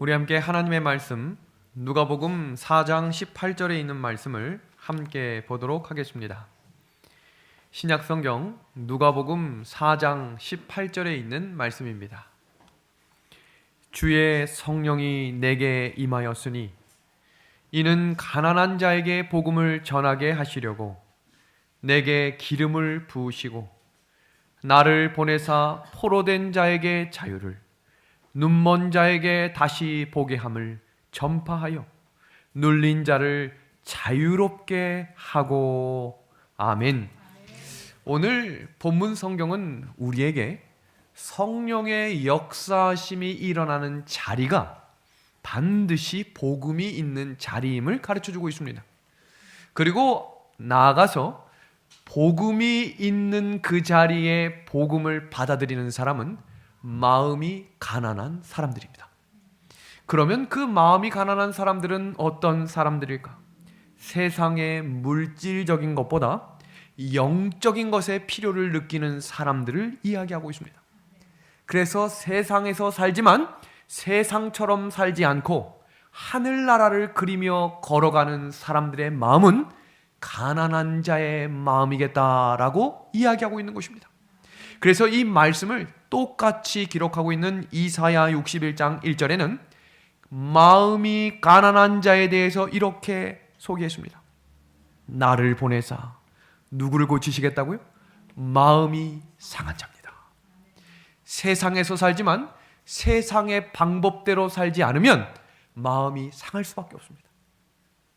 우리 함께 하나님의 말씀 누가복음 4장 18절에 있는 말씀을 함께 보도록 하겠습니다. 신약성경 누가복음 4장 18절에 있는 말씀입니다. 주의 성령이 내게 임하였으니 이는 가난한 자에게 복음을 전하게 하시려고 내게 기름을 부으시고 나를 보내사 포로된 자에게 자유를 눈먼 자에게 다시 보게 함을 전파하여 눌린 자를 자유롭게 하고. 아멘. 오늘 본문 성경은 우리에게 성령의 역사심이 일어나는 자리가 반드시 복음이 있는 자리임을 가르쳐주고 있습니다. 그리고 나아가서 복음이 있는 그 자리에 복음을 받아들이는 사람은 마음이 가난한 사람들입니다. 그러면 그 마음이 가난한 사람들은 어떤 사람들일까? 세상의 물질적인 것보다 영적인 것의 필요를 느끼는 사람들을 이야기하고 있습니다. 그래서 세상에서 살지만 세상처럼 살지 않고 하늘나라를 그리며 걸어가는 사람들의 마음은 가난한 자의 마음이겠다라고 이야기하고 있는 것입니다. 그래서 이 말씀을 똑같이 기록하고 있는 이사야 61장 1절에는 마음이 가난한 자에 대해서 이렇게 소개했습니다. 나를 보내사 누구를 고치시겠다고요? 마음이 상한 자입니다. 세상에서 살지만 세상의 방법대로 살지 않으면 마음이 상할 수밖에 없습니다.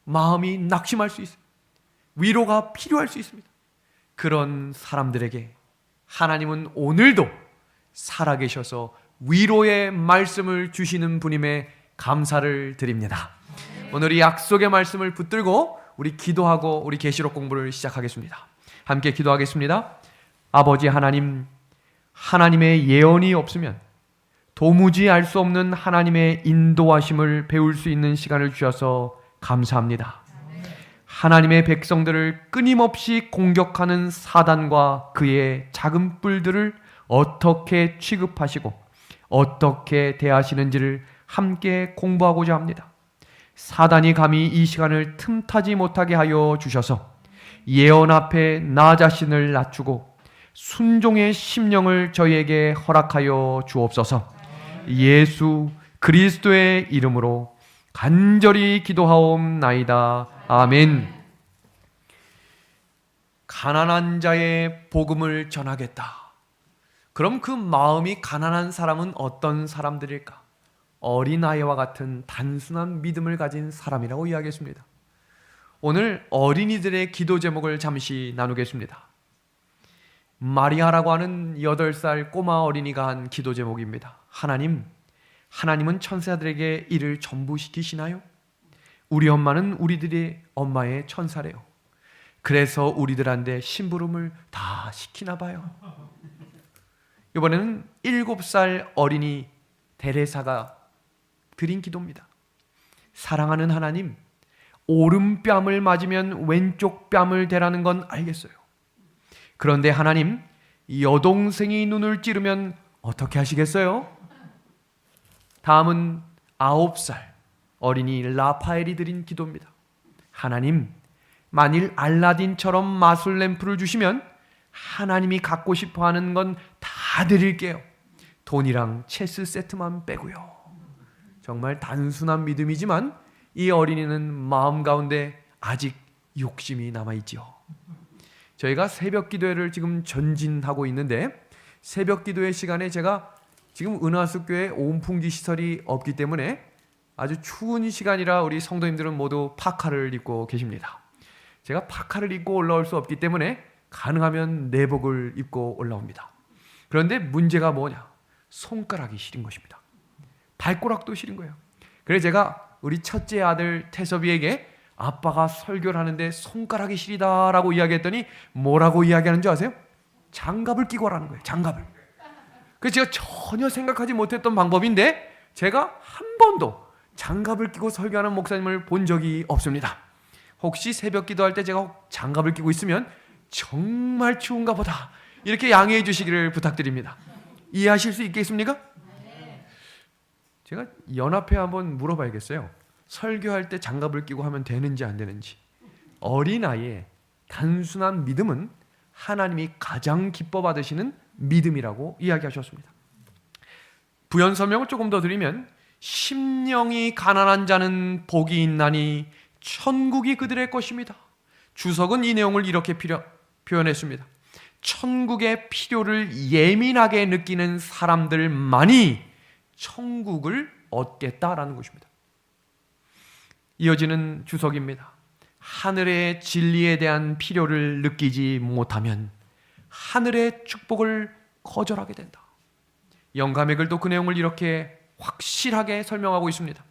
마음이 낙심할 수 있습니다. 위로가 필요할 수 있습니다. 그런 사람들에게 하나님은 오늘도 살아계셔서 위로의 말씀을 주시는 분임에 감사를 드립니다. 오늘 이 약속의 말씀을 붙들고 우리 기도하고 우리 계시록 공부를 시작하겠습니다. 함께 기도하겠습니다. 아버지 하나님, 하나님의 예언이 없으면 도무지 알 수 없는 하나님의 인도하심을 배울 수 있는 시간을 주셔서 감사합니다. 하나님의 백성들을 끊임없이 공격하는 사단과 그의 작은 뿔들을 어떻게 취급하시고 어떻게 대하시는지를 함께 공부하고자 합니다. 사단이 감히 이 시간을 틈타지 못하게 하여 주셔서 예언 앞에 나 자신을 낮추고 순종의 심령을 저희에게 허락하여 주옵소서. 예수 그리스도의 이름으로 간절히 기도하옵나이다. 아멘. 가난한 자의 복음을 전하겠다. 그럼 그 마음이 가난한 사람은 어떤 사람들일까? 어린아이와 같은 단순한 믿음을 가진 사람이라고 이야기했습니다. 오늘 어린이들의 기도 제목을 잠시 나누겠습니다. 마리아라고 하는 8살 꼬마 어린이가 한 기도 제목입니다. 하나님은 천사들에게 이를 전부 시키시나요? 우리 엄마는 우리들의 엄마의 천사래요. 그래서 우리들한테 심부름을 다 시키나 봐요. 이번에는 7살 어린이 데레사가 드린 기도입니다. 사랑하는 하나님, 오른뺨을 맞으면 왼쪽 뺨을 대라는 건 알겠어요. 그런데 하나님, 여동생이 눈을 찌르면 어떻게 하시겠어요? 다음은 9살 어린이 라파엘이 드린 기도입니다. 하나님, 만일 알라딘처럼 마술 램프를 주시면 하나님이 갖고 싶어하는 건 다 드릴게요. 돈이랑 체스 세트만 빼고요. 정말 단순한 믿음이지만 이 어린이는 마음 가운데 아직 욕심이 남아있지요. 저희가 새벽 기도회를 지금 전진하고 있는데 새벽 기도회 시간에 제가 지금 은하수교회 온풍기 시설이 없기 때문에 아주 추운 시간이라 우리 성도님들은 모두 파카를 입고 계십니다. 제가 파카를 입고 올라올 수 없기 때문에 가능하면 내복을 입고 올라옵니다. 그런데 문제가 뭐냐? 손가락이 시린 것입니다. 발가락도 시린 거예요. 그래서 제가 우리 첫째 아들 태섭이에게 아빠가 설교를 하는데 손가락이 시리다라고 이야기했더니 뭐라고 이야기하는 줄 아세요? 장갑을 끼고 하라는 거예요. 장갑을. 그래서 제가 전혀 생각하지 못했던 방법인데 제가 한 번도 장갑을 끼고 설교하는 목사님을 본 적이 없습니다. 혹시 새벽 기도할 때 제가 장갑을 끼고 있으면 정말 추운가 보다 이렇게 양해해 주시기를 부탁드립니다. 이해하실 수 있겠습니까? 제가 연합회 한번 물어봐야겠어요. 설교할 때 장갑을 끼고 하면 되는지 안 되는지. 어린아이의 단순한 믿음은 하나님이 가장 기뻐 받으시는 믿음이라고 이야기하셨습니다. 부연 설명을 조금 더 드리면 심령이 가난한 자는 복이 있나니 천국이 그들의 것입니다. 주석은 이 내용을 이렇게 표현했습니다. 천국의 필요를 예민하게 느끼는 사람들만이 천국을 얻겠다라는 것입니다. 이어지는 주석입니다. 하늘의 진리에 대한 필요를 느끼지 못하면 하늘의 축복을 거절하게 된다. 영감의 글도 그 내용을 이렇게 확실하게 설명하고 있습니다.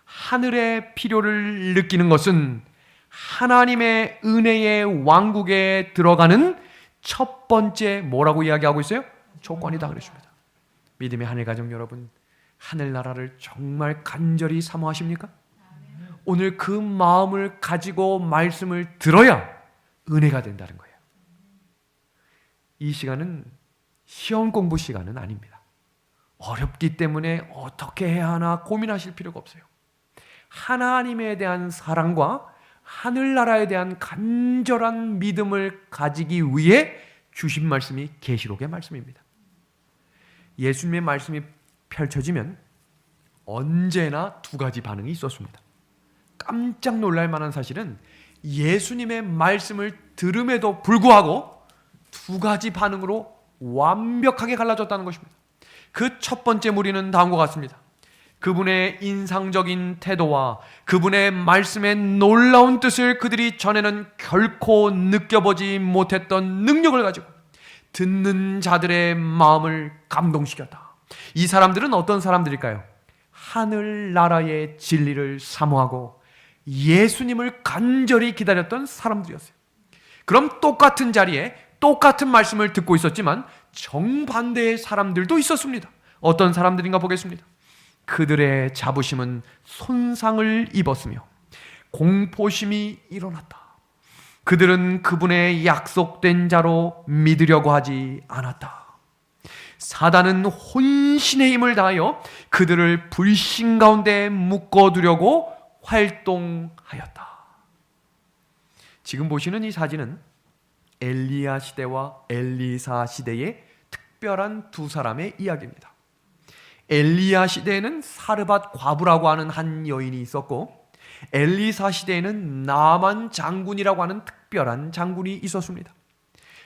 하늘의 필요를 느끼는 것은 하나님의 은혜의 왕국에 들어가는 첫 번째 뭐라고 이야기하고 있어요? 조건이다 그랬습니다. 믿음의 하늘 가정 여러분, 하늘나라를 정말 간절히 사모하십니까? 오늘 그 마음을 가지고 말씀을 들어야 은혜가 된다는 거예요. 이 시간은 시험 공부 시간은 아닙니다. 어렵기 때문에 어떻게 해야 하나 고민하실 필요가 없어요. 하나님에 대한 사랑과 하늘나라에 대한 간절한 믿음을 가지기 위해 주신 말씀이 계시록의 말씀입니다. 예수님의 말씀이 펼쳐지면 언제나 두 가지 반응이 있었습니다. 깜짝 놀랄 만한 사실은 예수님의 말씀을 들음에도 불구하고 두 가지 반응으로 완벽하게 갈라졌다는 것입니다. 그 첫 번째 무리는 다음과 같습니다. 그분의 인상적인 태도와 그분의 말씀의 놀라운 뜻을 그들이 전에는 결코 느껴보지 못했던 능력을 가지고 듣는 자들의 마음을 감동시켰다. 이 사람들은 어떤 사람들일까요? 하늘나라의 진리를 사모하고 예수님을 간절히 기다렸던 사람들이었어요. 그럼 똑같은 자리에 똑같은 말씀을 듣고 있었지만 정반대의 사람들도 있었습니다. 어떤 사람들인가 보겠습니다. 그들의 자부심은 손상을 입었으며 공포심이 일어났다. 그들은 그분의 약속된 자로 믿으려고 하지 않았다. 사단은 혼신의 힘을 다하여 그들을 불신 가운데 묶어두려고 활동하였다. 지금 보시는 이 사진은 엘리야 시대와 엘리사 시대의 특별한 두 사람의 이야기입니다. 엘리야 시대에는 사르밧 과부라고 하는 한 여인이 있었고, 엘리사 시대에는 나만 장군이라고 하는 특별한 장군이 있었습니다.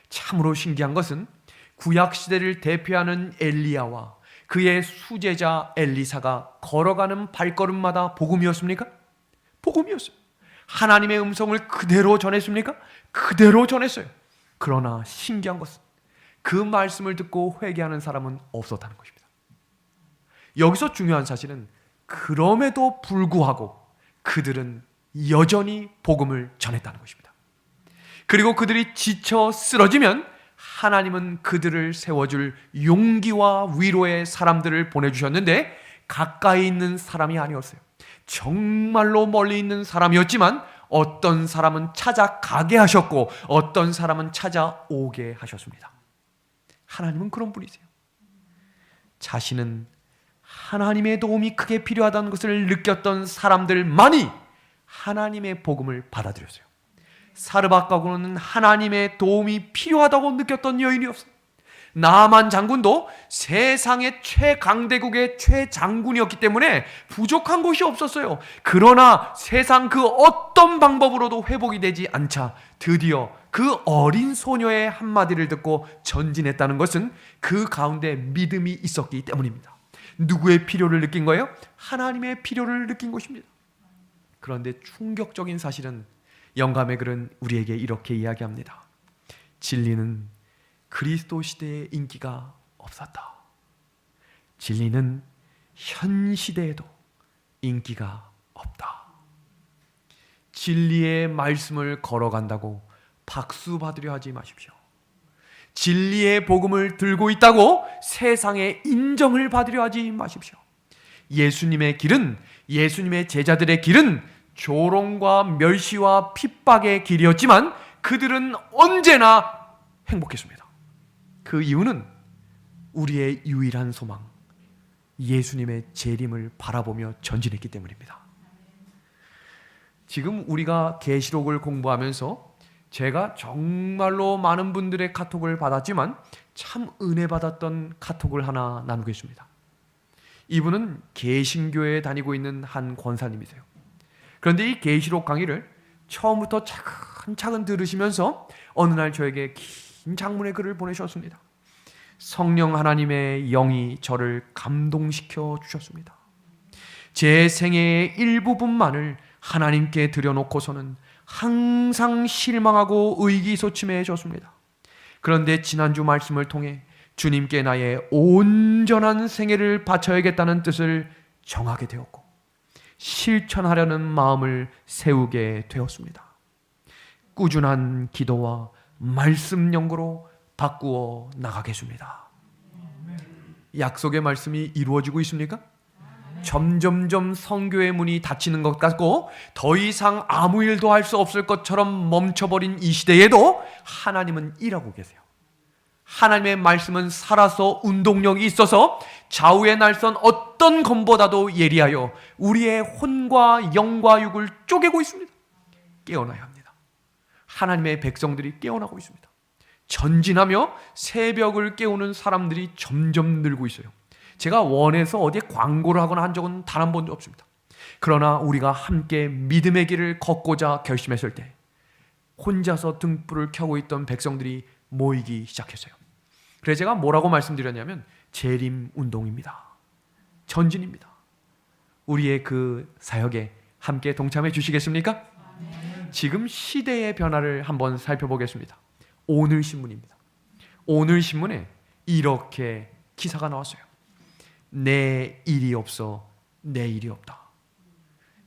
참으로 신기한 것은 구약 시대를 대표하는 엘리야와 그의 수제자 엘리사가 걸어가는 발걸음마다 복음이었습니까? 복음이었어요. 하나님의 음성을 그대로 전했습니까? 그대로 전했어요. 그러나 신기한 것은 그 말씀을 듣고 회개하는 사람은 없었다는 것입니다. 여기서 중요한 사실은 그럼에도 불구하고 그들은 여전히 복음을 전했다는 것입니다. 그리고 그들이 지쳐 쓰러지면 하나님은 그들을 세워줄 용기와 위로의 사람들을 보내주셨는데 가까이 있는 사람이 아니었어요. 정말로 멀리 있는 사람이었지만 어떤 사람은 찾아가게 하셨고 어떤 사람은 찾아오게 하셨습니다. 하나님은 그런 분이세요. 자신은 하나님의 도움이 크게 필요하다는 것을 느꼈던 사람들만이 하나님의 복음을 받아들였어요. 사르밧 과부는 하나님의 도움이 필요하다고 느꼈던 여인이었어요. 나만 장군도 세상의 최강대국의 최장군이었기 때문에 부족한 것이 없었어요. 그러나 세상 그 어떤 방법으로도 회복이 되지 않자 드디어 그 어린 소녀의 한마디를 듣고 전진했다는 것은 그 가운데 믿음이 있었기 때문입니다. 누구의 필요를 느낀 거예요? 하나님의 필요를 느낀 것입니다. 그런데 충격적인 사실은 영감의 글은 우리에게 이렇게 이야기합니다. 진리는 그리스도 시대의 인기가 없었다. 진리는 현 시대에도 인기가 없다. 진리의 말씀을 걸어간다고 박수 받으려 하지 마십시오. 진리의 복음을 들고 있다고 세상의 인정을 받으려 하지 마십시오. 예수님의 길은, 예수님의 제자들의 길은 조롱과 멸시와 핍박의 길이었지만 그들은 언제나 행복했습니다. 그 이유는 우리의 유일한 소망, 예수님의 재림을 바라보며 전진했기 때문입니다. 지금 우리가 계시록을 공부하면서 제가 정말로 많은 분들의 카톡을 받았지만 참 은혜 받았던 카톡을 하나 나누겠습니다. 이분은 개신교에 다니고 있는 한 권사님이세요. 그런데 이 계시록 강의를 처음부터 차근차근 들으시면서 어느 날 저에게 긴 장문의 글을 보내셨습니다. 성령 하나님의 영이 저를 감동시켜 주셨습니다. 제 생애의 일부분만을 하나님께 드려놓고서는 항상 실망하고 의기소침해졌습니다. 그런데 지난주 말씀을 통해 주님께 나의 온전한 생애를 바쳐야겠다는 뜻을 정하게 되었고 실천하려는 마음을 세우게 되었습니다. 꾸준한 기도와 말씀 연구로 바꾸어 나가겠습니다. 약속의 말씀이 이루어지고 있습니까? 점점점 선교의 문이 닫히는 것 같고 더 이상 아무 일도 할 수 없을 것처럼 멈춰버린 이 시대에도 하나님은 일하고 계세요. 하나님의 말씀은 살아서 운동력이 있어서 좌우의 날선 어떤 검보다도 예리하여 우리의 혼과 영과 육을 쪼개고 있습니다. 깨어나야 합니다. 하나님의 백성들이 깨어나고 있습니다. 전진하며 새벽을 깨우는 사람들이 점점 늘고 있어요. 제가 원해서 어디에 광고를 하거나 한 적은 단 한 번도 없습니다. 그러나 우리가 함께 믿음의 길을 걷고자 결심했을 때 혼자서 등불을 켜고 있던 백성들이 모이기 시작했어요. 그래서 제가 뭐라고 말씀드렸냐면 재림 운동입니다. 전진입니다. 우리의 그 사역에 함께 동참해 주시겠습니까? 지금 시대의 변화를 한번 살펴보겠습니다. 오늘 신문입니다. 오늘 신문에 이렇게 기사가 나왔어요. 내 일이 없어 내 일이 없다.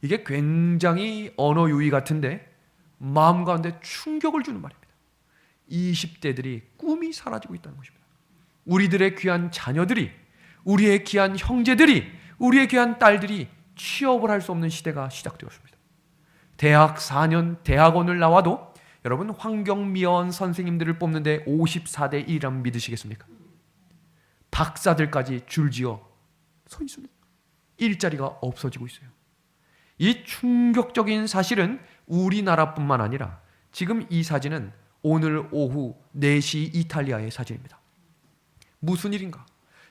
이게 굉장히 언어 유희 같은데 마음 가운데 충격을 주는 말입니다. 20대들이 꿈이 사라지고 있다는 것입니다. 우리들의 귀한 자녀들이, 우리의 귀한 형제들이, 우리의 귀한 딸들이 취업을 할 수 없는 시대가 시작되었습니다. 대학 4년 대학원을 나와도 여러분 환경미화원 선생님들을 뽑는데 54대 1이라면 믿으시겠습니까? 박사들까지 줄지어 서 있습니다. 일자리가 없어지고 있어요. 이 충격적인 사실은 우리나라뿐만 아니라 지금 이 사진은 오늘 오후 4시 이탈리아의 사진입니다. 무슨 일인가?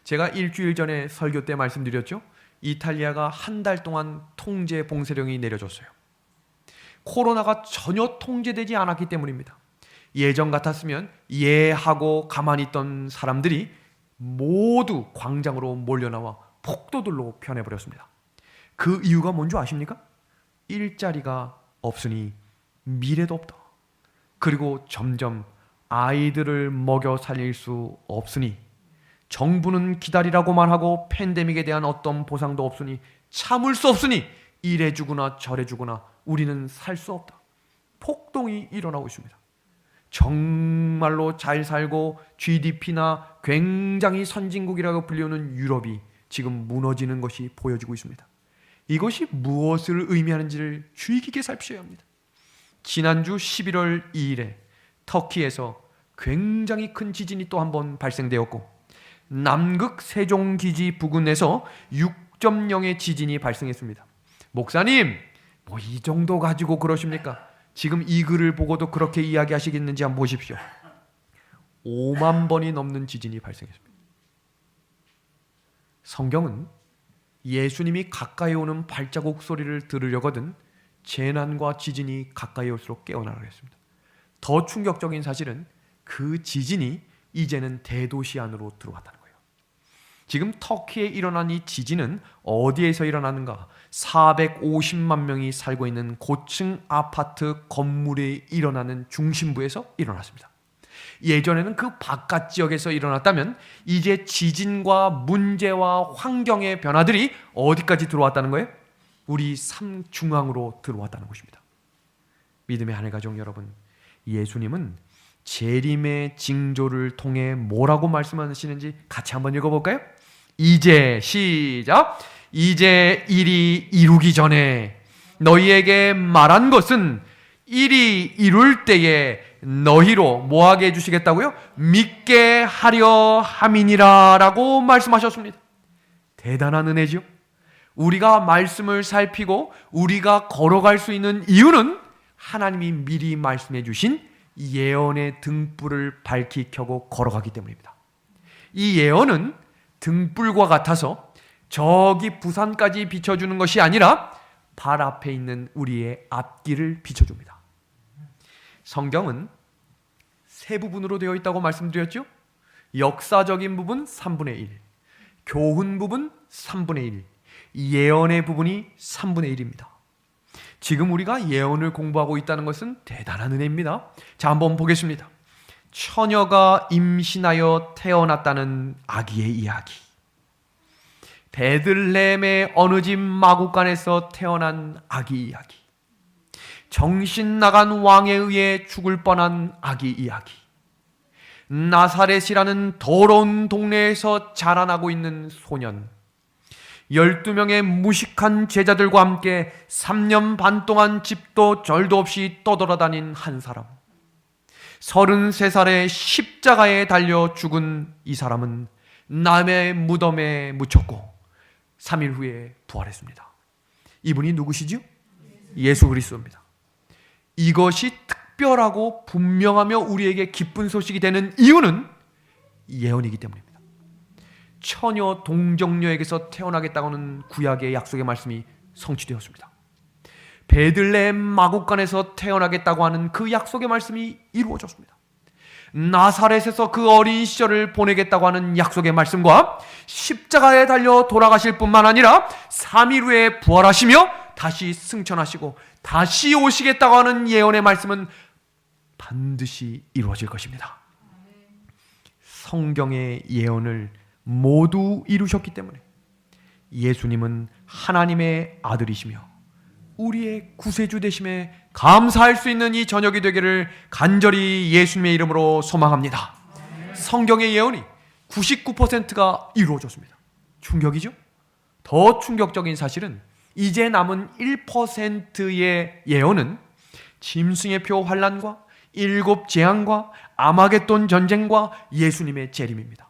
제가 일주일 전에 설교 때 말씀드렸죠. 이탈리아가 한 달 동안 통제 봉쇄령이 내려졌어요. 코로나가 전혀 통제되지 않았기 때문입니다. 예전 같았으면 예하고 가만히 있던 사람들이 모두 광장으로 몰려나와 폭도들로 변해버렸습니다. 그 이유가 뭔지 아십니까? 일자리가 없으니 미래도 없다. 그리고 점점 아이들을 먹여 살릴 수 없으니 정부는 기다리라고만 하고 팬데믹에 대한 어떤 보상도 없으니 참을 수 없으니 이래 주거나 저래 주거나 우리는 살 수 없다. 폭동이 일어나고 있습니다. 정말로 잘 살고 GDP나 굉장히 선진국이라고 불리우는 유럽이 지금 무너지는 것이 보여지고 있습니다. 이것이 무엇을 의미하는지를 주의 깊게 살피셔야 합니다. 지난주 11월 2일에 터키에서 굉장히 큰 지진이 또 한 번 발생되었고 남극 세종기지 부근에서 6.0의 지진이 발생했습니다. 목사님, 뭐 이 정도 가지고 그러십니까? 지금 이 글을 보고도 그렇게 이야기하시겠는지 한번 보십시오. 5만 번이 넘는 지진이 발생했습니다. 성경은 예수님이 가까이 오는 발자국 소리를 들으려거든 재난과 지진이 가까이 올수록 깨어나라고 했습니다. 더 충격적인 사실은 그 지진이 이제는 대도시 안으로 들어왔다는 거예요. 지금 터키에 일어난 이 지진은 어디에서 일어나는가? 450만 명이 살고 있는 고층 아파트 건물에 일어나는 중심부에서 일어났습니다. 예전에는 그 바깥 지역에서 일어났다면 이제 지진과 문제와 환경의 변화들이 어디까지 들어왔다는 거예요? 우리 삶 중앙으로 들어왔다는 것입니다. 믿음의 하늘 가족 여러분, 예수님은 재림의 징조를 통해 뭐라고 말씀하시는지 같이 한번 읽어볼까요? 이제 시작! 이제 일이 이루기 전에 너희에게 말한 것은 일이 이룰 때에 너희로 뭐하게 해주시겠다고요? 믿게 하려 함이니라 라고 말씀하셨습니다. 대단한 은혜죠. 우리가 말씀을 살피고 우리가 걸어갈 수 있는 이유는 하나님이 미리 말씀해 주신 예언의 등불을 밝히 켜고 걸어가기 때문입니다. 이 예언은 등불과 같아서 저기 부산까지 비춰주는 것이 아니라 발 앞에 있는 우리의 앞길을 비춰줍니다. 성경은 세 부분으로 되어 있다고 말씀드렸죠? 역사적인 부분 3분의 1, 교훈 부분 3분의 1, 예언의 부분이 3분의 1입니다. 지금 우리가 예언을 공부하고 있다는 것은 대단한 은혜입니다. 자, 한번 보겠습니다. 처녀가 임신하여 태어났다는 아기의 이야기, 베들레헴의 어느 집 마구간에서 태어난 아기 이야기, 정신 나간 왕에 의해 죽을 뻔한 아기 이야기, 나사렛이라는 더러운 동네에서 자라나고 있는 소년, 12명의 무식한 제자들과 함께 3년 반 동안 집도 절도 없이 떠돌아다닌 한 사람, 33살에 십자가에 달려 죽은 이 사람은 남의 무덤에 묻혔고 3일 후에 부활했습니다. 이분이 누구시죠? 예수 그리스도입니다. 이것이 특별하고 분명하며 우리에게 기쁜 소식이 되는 이유는 예언이기 때문입니다. 처녀 동정녀에게서 태어나겠다고는 구약의 약속의 말씀이 성취되었습니다. 베들레헴 마구간에서 태어나겠다고 하는 그 약속의 말씀이 이루어졌습니다. 나사렛에서 그 어린 시절을 보내겠다고 하는 약속의 말씀과 십자가에 달려 돌아가실 뿐만 아니라 3일 후에 부활하시며 다시 승천하시고 다시 오시겠다고 하는 예언의 말씀은 반드시 이루어질 것입니다. 성경의 예언을 모두 이루셨기 때문에 예수님은 하나님의 아들이시며 우리의 구세주 되심에 감사할 수 있는 이 저녁이 되기를 간절히 예수님의 이름으로 소망합니다. 성경의 예언이 99%가 이루어졌습니다. 충격이죠? 더 충격적인 사실은 이제 남은 1%의 예언은 짐승의 표 환란과 7 재앙과 아마겟돈 전쟁과 예수님의 재림입니다.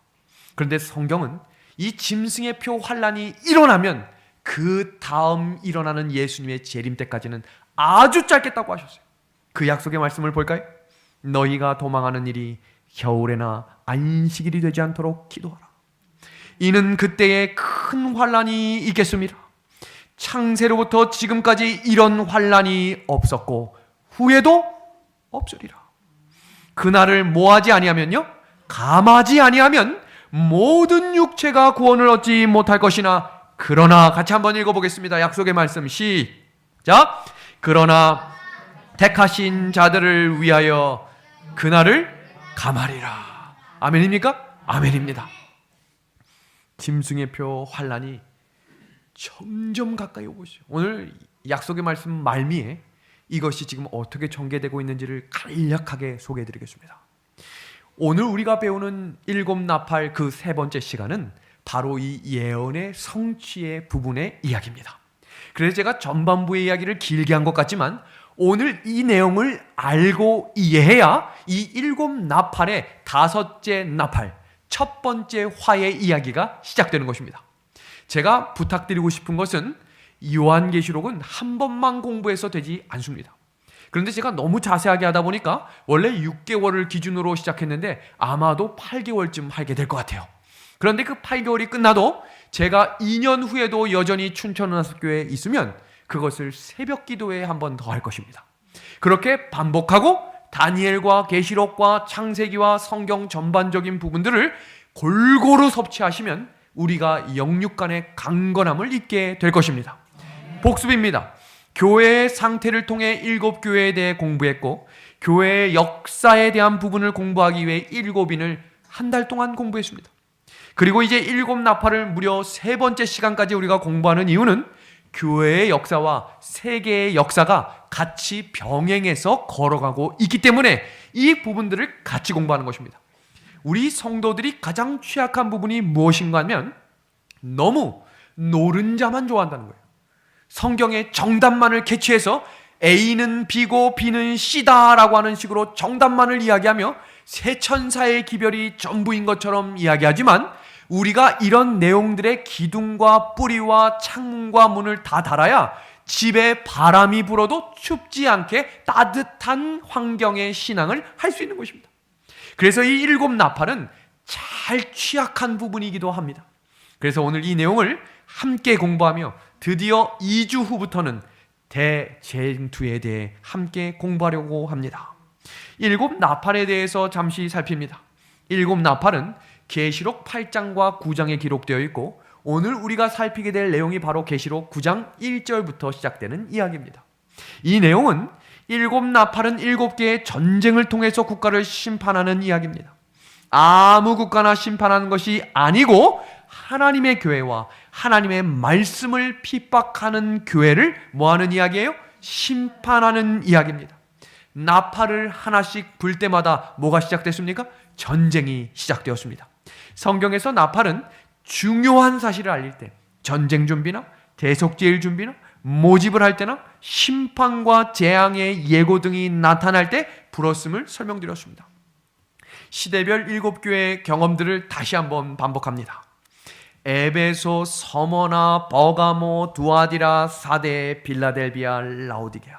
그런데 성경은 이 짐승의 표 환란이 일어나면 그 다음 일어나는 예수님의 재림 때까지는 아주 짧겠다고 하셨어요. 그 약속의 말씀을 볼까요? 너희가 도망하는 일이 겨울에나 안식일이 되지 않도록 기도하라. 이는 그때에 큰 환란이 있겠습니다. 창세로부터 지금까지 이런 환란이 없었고 후에도 없으리라. 그날을 뭐하지 아니하면요, 감하지 아니하면 모든 육체가 구원을 얻지 못할 것이나, 그러나, 같이 한번 읽어보겠습니다. 약속의 말씀 시작. 그러나 택하신 자들을 위하여 그날을 감하리라. 아멘입니까? 아멘입니다. 짐승의 표 환란이 점점 가까이 오고 있어요. 오늘 약속의 말씀 말미에 이것이 지금 어떻게 전개되고 있는지를 간략하게 소개해드리겠습니다. 오늘 우리가 배우는 7 나팔 그 세 번째 시간은 바로 이 예언의 성취의 부분의 이야기입니다. 그래서 제가 전반부의 이야기를 길게 한 것 같지만 오늘 이 내용을 알고 이해해야 이 7 나팔의 5째 나팔, 첫 번째 화의 이야기가 시작되는 것입니다. 제가 부탁드리고 싶은 것은 요한계시록은 한 번만 공부해서 되지 않습니다. 그런데 제가 너무 자세하게 하다 보니까 원래 6개월을 기준으로 시작했는데 아마도 8개월쯤 하게 될 것 같아요. 그런데 그 8개월이 끝나도 제가 2년 후에도 여전히 춘천은하수교회에 있으면 그것을 새벽 기도회에 한 번 더 할 것입니다. 그렇게 반복하고 다니엘과 계시록과 창세기와 성경 전반적인 부분들을 골고루 섭취하시면 우리가 영육 간의 강건함을 잊게 될 것입니다. 복습입니다. 교회의 상태를 통해 7 교회에 대해 공부했고 교회의 역사에 대한 부분을 공부하기 위해 7인을 한 달 동안 공부했습니다. 그리고 이제 7 나팔을 무려 3번째 시간까지 우리가 공부하는 이유는 교회의 역사와 세계의 역사가 같이 병행해서 걸어가고 있기 때문에 이 부분들을 같이 공부하는 것입니다. 우리 성도들이 가장 취약한 부분이 무엇인가 하면 너무 노른자만 좋아한다는 거예요. 성경의 정답만을 캐치해서 A는 B고 B는 C다라고 하는 식으로 정답만을 이야기하며 세 천사의 기별이 전부인 것처럼 이야기하지만 우리가 이런 내용들의 기둥과 뿌리와 창문과 문을 다 달아야 집에 바람이 불어도 춥지 않게 따뜻한 환경의 신앙을 할 수 있는 것입니다. 그래서 이 7 나팔은 잘 취약한 부분이기도 합니다. 그래서 오늘 이 내용을 함께 공부하며 드디어 2주 후부터는 대쟁투에 대해 함께 공부하려고 합니다. 7 나팔에 대해서 잠시 살핍니다. 7 나팔은 계시록 8장과 9장에 기록되어 있고 오늘 우리가 살피게 될 내용이 바로 계시록 9장 1절부터 시작되는 이야기입니다. 이 내용은 7 나팔은 7개의 전쟁을 통해서 국가를 심판하는 이야기입니다. 아무 국가나 심판하는 것이 아니고 하나님의 교회와 하나님의 말씀을 핍박하는 교회를 뭐하는 이야기예요? 심판하는 이야기입니다. 나팔을 하나씩 불 때마다 뭐가 시작됐습니까? 전쟁이 시작되었습니다. 성경에서 나팔은 중요한 사실을 알릴 때, 전쟁 준비나 대속제일 준비나 모집을 할 때나 심판과 재앙의 예고 등이 나타날 때 불었음을 설명드렸습니다. 시대별 7교회의 경험들을 다시 한번 반복합니다. 에베소, 서머나, 버가모, 두아디라, 사데, 빌라델비아, 라오디게아.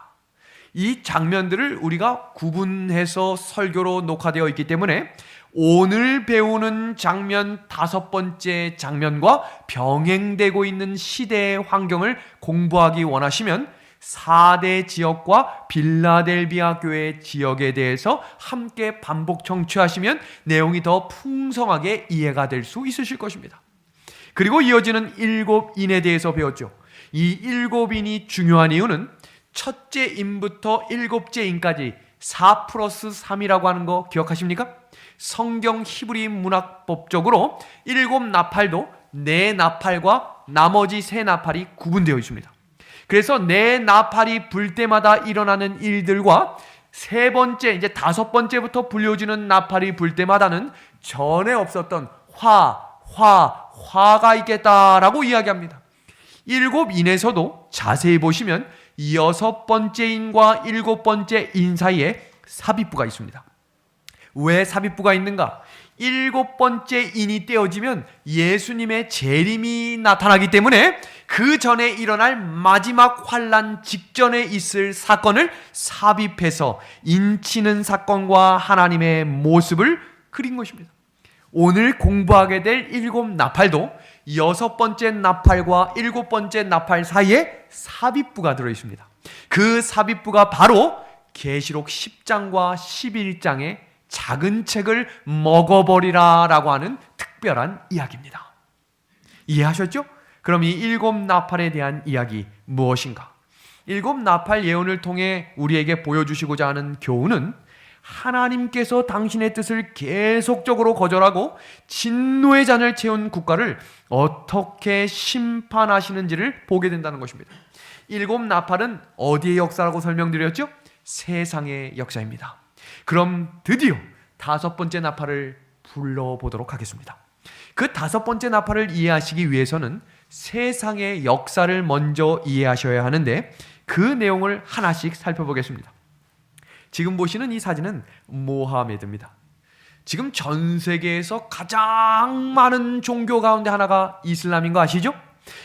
이 장면들을 우리가 구분해서 설교로 녹화되어 있기 때문에 오늘 배우는 장면 5번째 장면과 병행되고 있는 시대의 환경을 공부하기 원하시면 4대 지역과 빌라델비아 교회 지역에 대해서 함께 반복 청취하시면 내용이 더 풍성하게 이해가 될 수 있으실 것입니다. 그리고 이어지는 7인에 대해서 배웠죠. 이 7인이 중요한 이유는 첫째 인부터 7째 인까지 4+3이라고 하는 거 기억하십니까? 성경 히브리 문학법적으로 7 나팔도 4 나팔과 나머지 3 나팔이 구분되어 있습니다. 그래서 4 나팔이 불 때마다 일어나는 일들과 세 번째, 이제 5번째부터 불려지는 나팔이 불 때마다는 전에 없었던 화가 있겠다라고 이야기합니다. 7인에서도 자세히 보시면 6번째 인과 7번째 인 사이에 삽입부가 있습니다. 왜 삽입부가 있는가? 7번째 인이 떼어지면 예수님의 재림이 나타나기 때문에 그 전에 일어날 마지막 환난 직전에 있을 사건을 삽입해서 인치는 사건과 하나님의 모습을 그린 것입니다. 오늘 공부하게 될 7 나팔도 6번째 나팔과 7번째 나팔 사이에 삽입부가 들어있습니다. 그 삽입부가 바로 계시록 10장과 11장의 작은 책을 먹어버리라 라고 하는 특별한 이야기입니다. 이해하셨죠? 그럼 이 7 나팔에 대한 이야기 무엇인가? 7 나팔 예언을 통해 우리에게 보여주시고자 하는 교훈은 하나님께서 당신의 뜻을 계속적으로 거절하고 진노의 잔을 채운 국가를 어떻게 심판하시는지를 보게 된다는 것입니다. 7 나팔은 어디의 역사라고 설명드렸죠? 세상의 역사입니다. 그럼 드디어 5번째 나팔을 불러보도록 하겠습니다. 그 5번째 나팔을 이해하시기 위해서는 세상의 역사를 먼저 이해하셔야 하는데 그 내용을 하나씩 살펴보겠습니다. 지금 보시는 이 사진은 모하메드입니다. 지금 전 세계에서 가장 많은 종교 가운데 하나가 이슬람인 거 아시죠?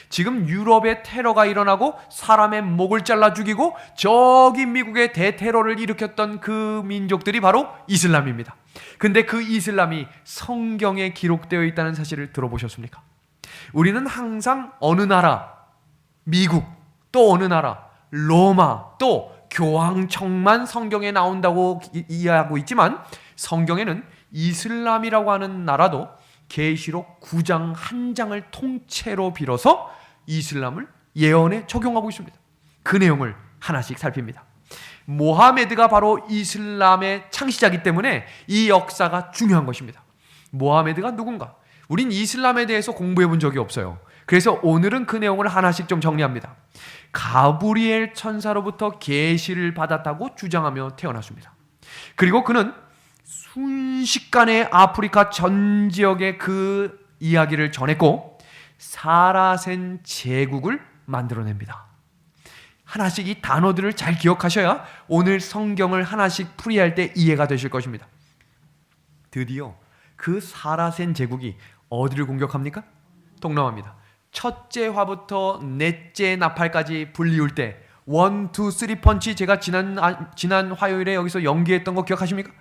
지금 유럽에 테러가 일어나고 사람의 목을 잘라 죽이고 저기 미국에 대테러를 일으켰던 그 민족들이 바로 이슬람입니다. 근데 그 이슬람이 성경에 기록되어 있다는 사실을 들어보셨습니까? 우리는 항상 어느 나라, 미국, 또 어느 나라, 로마, 또 교황청만 성경에 나온다고 이해하고 있지만 성경에는 이슬람이라고 하는 나라도 계시록 9장 한 장을 통째로 빌어서 이슬람을 예언에 적용하고 있습니다. 그 내용을 하나씩 살핍니다. 모하메드가 바로 이슬람의 창시자이기 때문에 이 역사가 중요한 것입니다. 모하메드가 누군가? 우린 이슬람에 대해서 공부해 본 적이 없어요. 그래서 오늘은 그 내용을 하나씩 좀 정리합니다. 가브리엘 천사로부터 계시를 받았다고 주장하며 태어났습니다. 그리고 그는 순식간에 아프리카 전 지역에 그 이야기를 전했고 사라센 제국을 만들어냅니다. 하나씩 이 단어들을 잘 기억하셔야 오늘 성경을 하나씩 풀이할 때 이해가 되실 것입니다. 드디어 그 사라센 제국이 어디를 공격합니까? 동남아입니다. 첫째 화부터 넷째 나팔까지 불리울 때 1, 2, 3 펀치 제가 지난 화요일에 여기서 연기했던 거 기억하십니까?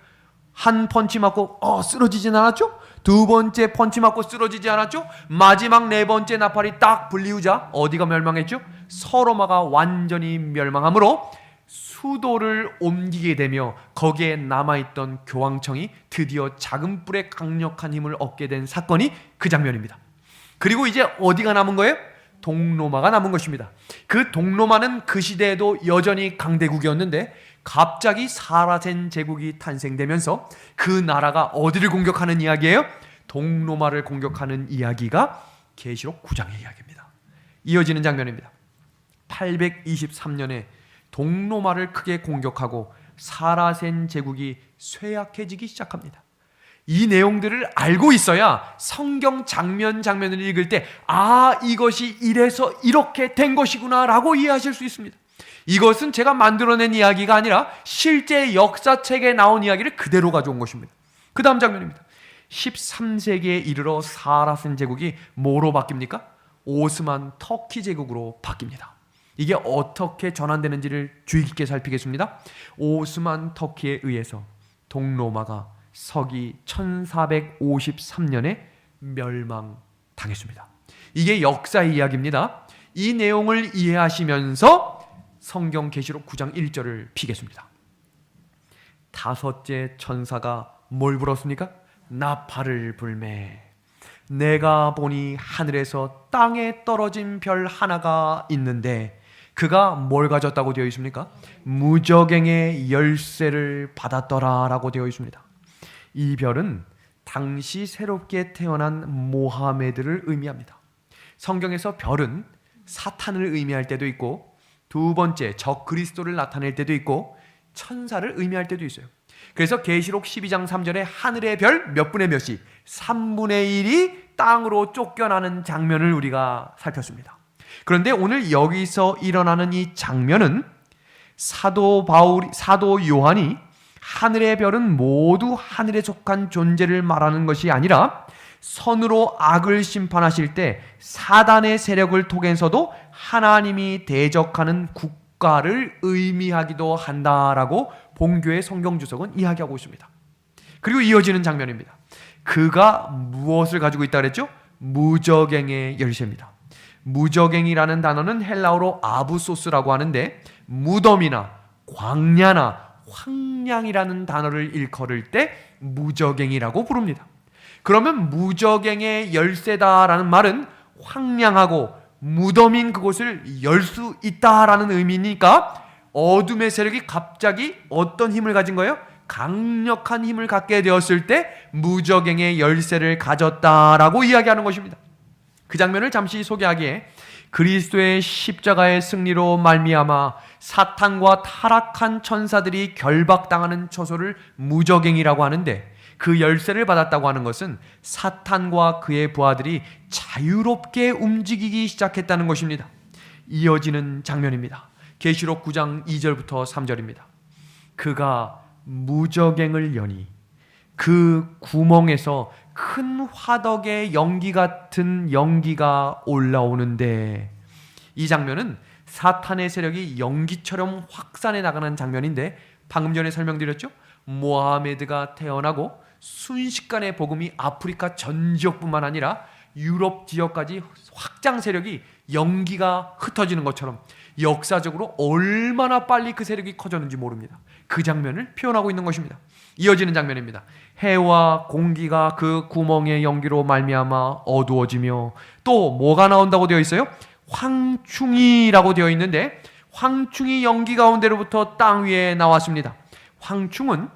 한 펀치 맞고 쓰러지진 않았죠? 두 번째 펀치 맞고 쓰러지지 않았죠? 마지막 네 번째 나팔이 딱 불리우자 어디가 멸망했죠? 서로마가 완전히 멸망하므로 수도를 옮기게 되며 거기에 남아있던 교황청이 드디어 작은 뿔에 강력한 힘을 얻게 된 사건이 그 장면입니다. 그리고 이제 어디가 남은 거예요? 동로마가 남은 것입니다. 그 동로마는 그 시대에도 여전히 강대국이었는데 갑자기 사라센 제국이 탄생되면서 그 나라가 어디를 공격하는 이야기예요? 동로마를 공격하는 이야기가 계시록 9장의 이야기입니다. 이어지는 장면입니다. 823년에 동로마를 크게 공격하고 사라센 제국이 쇠약해지기 시작합니다. 이 내용들을 알고 있어야 성경 장면을 읽을 때 이것이 이래서 이렇게 된 것이구나 라고 이해하실 수 있습니다. 이것은 제가 만들어낸 이야기가 아니라 실제 역사책에 나온 이야기를 그대로 가져온 것입니다. 그 다음 장면입니다. 13세기에 이르러 사라센 제국이 뭐로 바뀝니까? 오스만 터키 제국으로 바뀝니다. 이게 어떻게 전환되는지를 주의 깊게 살피겠습니다. 오스만 터키에 의해서 동로마가 서기 1453년에 멸망당했습니다. 이게 역사의 이야기입니다. 이 내용을 이해하시면서 성경 계시록 9장 1절을 피겠습니다. 다섯째 천사가 뭘 불었습니까? 나팔을 불매 내가 보니 하늘에서 땅에 떨어진 별 하나가 있는데 그가 뭘 가졌다고 되어 있습니까? 무저갱의 열쇠를 받았더라 라고 되어 있습니다. 이 별은 당시 새롭게 태어난 모하메드를 의미합니다. 성경에서 별은 사탄을 의미할 때도 있고 두 번째 적 그리스도를 나타낼 때도 있고 천사를 의미할 때도 있어요. 그래서 계시록 12장 3절에 하늘의 별 몇 분의 몇이 3분의 1이 땅으로 쫓겨나는 장면을 우리가 살폈습니다. 그런데 오늘 여기서 일어나는 이 장면은 사도 요한이 하늘의 별은 모두 하늘에 속한 존재를 말하는 것이 아니라 선으로 악을 심판하실 때 사단의 세력을 통해서도 하나님이 대적하는 국가를 의미하기도 한다라고 본교의 성경주석은 이야기하고 있습니다. 그리고 이어지는 장면입니다. 그가 무엇을 가지고 있다 그랬죠? 무저갱의 열쇠입니다. 무저갱이라는 단어는 헬라어로 아부소스라고 하는데 무덤이나 광야나 황량이라는 단어를 일컬을 때 무저갱이라고 부릅니다. 그러면 무저갱의 열쇠다라는 말은 황량하고 무덤인 그곳을 열 수 있다라는 의미니까 어둠의 세력이 갑자기 어떤 힘을 가진 거예요? 강력한 힘을 갖게 되었을 때 무저갱의 열쇠를 가졌다라고 이야기하는 것입니다. 그 장면을 잠시 소개하기에 그리스도의 십자가의 승리로 말미암아 사탄과 타락한 천사들이 결박당하는 처소를 무저갱이라고 하는데 그 열쇠를 받았다고 하는 것은 사탄과 그의 부하들이 자유롭게 움직이기 시작했다는 것입니다. 이어지는 장면입니다. 계시록 9장 2절부터 3절입니다. 그가 무저갱을 여니 그 구멍에서 큰 화덕의 연기 같은 연기가 올라오는데 이 장면은 사탄의 세력이 연기처럼 확산해 나가는 장면인데 방금 전에 설명드렸죠? 모하메드가 태어나고 순식간에 복음이 아프리카 전 지역뿐만 아니라 유럽 지역까지 확장 세력이 연기가 흩어지는 것처럼 역사적으로 얼마나 빨리 그 세력이 커졌는지 모릅니다. 그 장면을 표현하고 있는 것입니다. 이어지는 장면입니다. 해와 공기가 그 구멍의 연기로 말미암아 어두워지며 또 뭐가 나온다고 되어 있어요? 황충이라고 되어 있는데 황충이 연기 가운데로부터 땅 위에 나왔습니다. 황충은